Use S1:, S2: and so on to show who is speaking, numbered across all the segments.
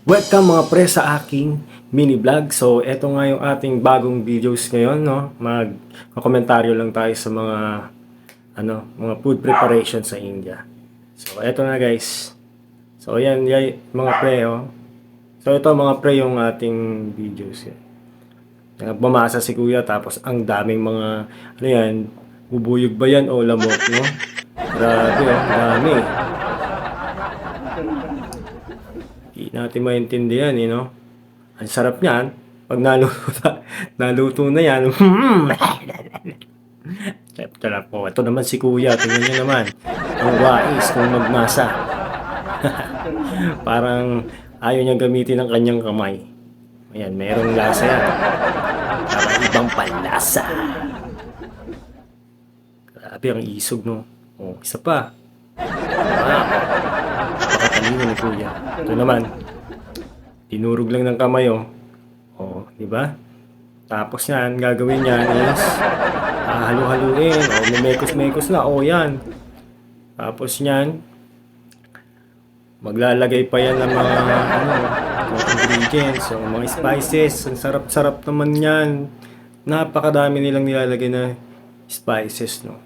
S1: Welcome mga pre sa aking mini vlog. So, eto nga yung ating bagong videos ngayon, no? Mag-komentaryo lang tayo sa mga food preparation sa India. So, eto na guys. So, yan mga pre, oh. So, ito mga pre yung ating videos. Bumasa si kuya tapos ang daming mga, ano yan, bubuyog ba yan o lamok, no? Grabe, oh, dami. Hindi natin maintindihan, no? Ang sarap niyan. Pag naluto na yan. Sarap po. Ito naman si kuya. Tingnan niyo naman. Ang wais kung magmasa. Parang ayaw niya gamitin ang kanyang kamay. Ayan, merong lasa yan. Parang ibang panlasa. Grabe ang isog, no? Oh, isa pa. Pakatalino ni kuya. Ito naman. Dinurog lang ng kamay, oh. Oh, di ba? Tapos yan, gagawin niyan is halu-haluin. Oh, mekos-mekos na. Oh, yan. Tapos yan, maglalagay pa yan ng mga ingredients, so, mga spices. Ang sarap-sarap naman yan. Napakadami nilang nilalagay na spices, no?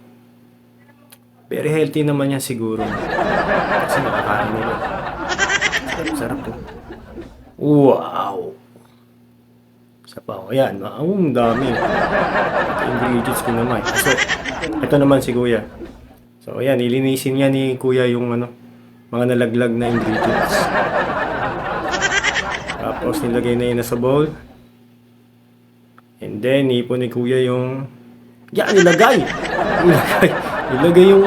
S1: Very healthy naman yan siguro. Kasi nakakain nila. Sarap to. Wow! Isa pa ako. Ayan. Ang dami. Ingredients ko naman. So, ito naman si kuya. So, ayan. Ilinisin niya ni kuya yung mga nalaglag na ingredients. Tapos, nilagay na yun sa bowl. And then, ipon ni kuya yung... Yan! Ilagay! Ilagay yung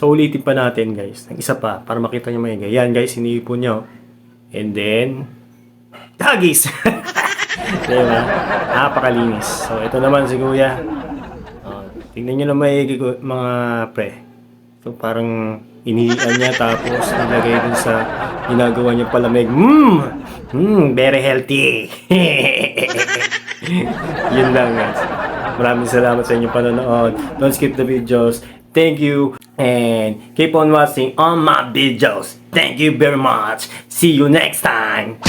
S1: So, ulitin pa natin, guys. Ang isa pa, para makita nyo maingay. Yan, guys, iniipon nyo. And then, Huggies! Diba? Napakalinis. So, ito naman si kuya. Tingnan nyo na maigi, mga pre. So, parang inihian niya, tapos nilagay dun sa ginagawa niya palamig. Very healthy! Yun lang, guys. Maraming salamat sa inyong panonood. Don't skip the videos. Thank you. And keep on watching on my videos. Thank you very much. See you next time.